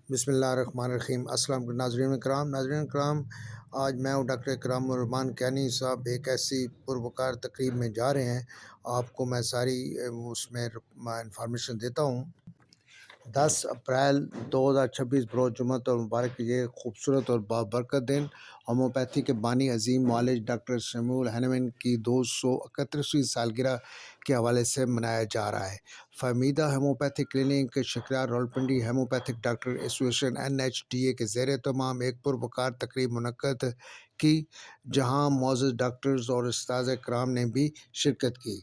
بسم اللہ الرحمن الرحیم۔ السلام علیکم ناظرین کرام، آج میں اور ڈاکٹر اکرام الرحمان کیانی صاحب ایک ایسی پروکار تقریب میں جا رہے ہیں۔ آپ کو میں ساری اس میں انفارمیشن دیتا ہوں۔ 10 اپریل 2026 بروز جمعہ اور مبارک کی یہ خوبصورت اور بابرکت دن ہومیوپیتھی کے بانی عظیم معالج ڈاکٹر سیمول ہینیمن کی 231ویں سالگرہ کے حوالے سے منایا جا رہا ہے۔ فہمیدہ ہومیوپیتھک کلینک شکریہ Rawalpindi homeopathic doctor association NHDA کے زیر تمام ایک پروکار تقریب منعقد کی، جہاں معزز ڈاکٹرز اور اساتذہ کرام نے بھی شرکت کی۔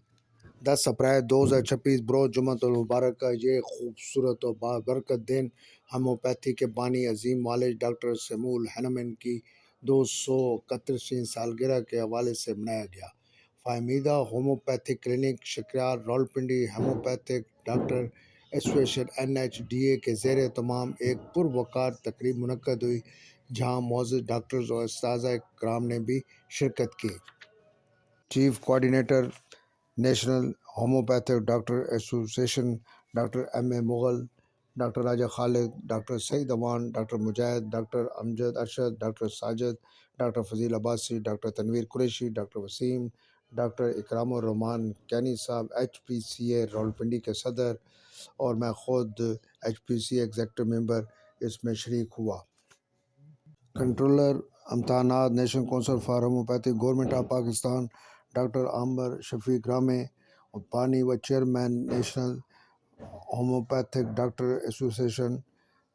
10 اپریل 2026 بروز جمعہ المبارک کا یہ خوبصورت اور بابرکت دن ہومیوپیتھی کے بانی عظیم معالج ڈاکٹر سیمول ہینیمن کی 231ویں سالگرہ کے حوالے سے منایا گیا۔ فہمیدہ ہومیوپیتھک کلینک شکریہ Rawalpindi homeopathic doctor association NHDA کے زیر تمام ایک پروکار تقریب منعقد ہوئی، جہاں معزز ڈاکٹرز اور اساتذہ کرام نے بھی شرکت کی۔ Chief coordinator national homeopathic doctor association doctor MA Mughal, doctor Raja Khalid, doctor Saeed Aman, doctor Mujahid, doctor Amjad Arshad, doctor Sajid, doctor Fazeel Abbasi, doctor Tanveer Qureshi, doctor Waseem, doctor Ikram ur-Rehman Kiani صاحب HPCA راولپنڈی کے صدر، اور میں خود HPCA ایگزیکٹو ممبر اس میں شریک ہوا۔ کنٹرولر امتحانات national council for homeopathy government of Pakistan doctor Aamir Shafiq Ramay, اور بانی و chairman national homeopathic doctor association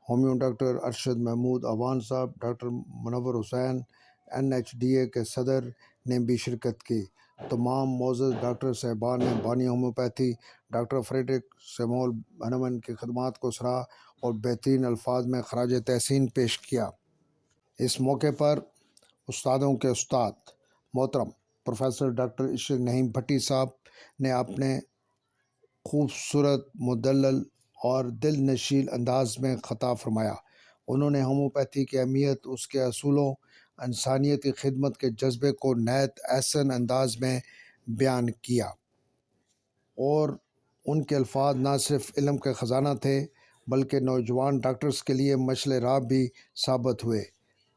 homeo doctor Arshad Mehmood Awan صاحب، ڈاکٹر منور حسین NHDA کے صدر نے بھی شرکت کی۔ تمام معزز ڈاکٹر صاحبان نے بانی ہومیوپیتھی ڈاکٹر فریڈرک سیمول ہینیمن کی خدمات کو سراہا اور بہترین الفاظ میں خراج تحسین پیش کیا۔ اس موقع پر استادوں کے استاد محترم پروفیسر ڈاکٹر عشق نعیم بھٹی صاحب نے اپنے خوبصورت، مدلل اور دل نشین انداز میں خطاب فرمایا۔ انہوں نے ہومیوپیتھی کی اہمیت، اس کے اصولوں، انسانیت کی خدمت کے جذبے کو نہایت احسن انداز میں بیان کیا، اور ان کے الفاظ نہ صرف علم کے خزانہ تھے بلکہ نوجوان ڈاکٹرز کے لیے مشعل راہ بھی ثابت ہوئے۔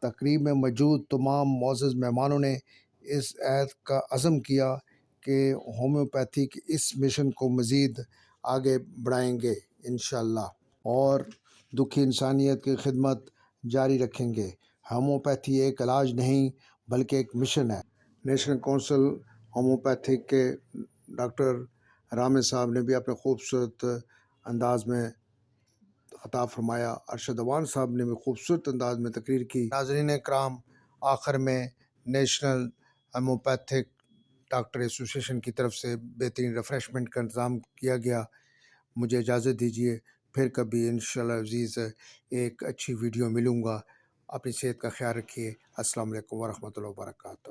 تقریب میں موجود تمام معزز مہمانوں نے اس عہد کا عزم کیا کہ ہومیوپیتھی کے اس مشن کو مزید آگے بڑھائیں گے انشاءاللہ، اور دکھی انسانیت کی خدمت جاری رکھیں گے۔ ہومیوپیتھی ایک علاج نہیں بلکہ ایک مشن ہے۔ نیشنل کونسل ہومیوپیتھی کے ڈاکٹر رامے صاحب نے بھی اپنے خوبصورت انداز میں خطاب فرمایا۔ ارشد اعوان صاحب نے بھی خوبصورت انداز میں تقریر کی۔ ناظرین کرام، آخر میں نیشنل ہومیوپیتھک ڈاکٹر ایسوسیشن کی طرف سے بہترین ریفریشمنٹ کا انتظام کیا گیا۔ مجھے اجازت دیجیے، پھر کبھی انشاءاللہ عزیز ایک اچھی ویڈیو ملوں گا۔ اپنی صحت کا خیال رکھیے۔ السلام علیکم ورحمۃ اللہ وبرکاتہ۔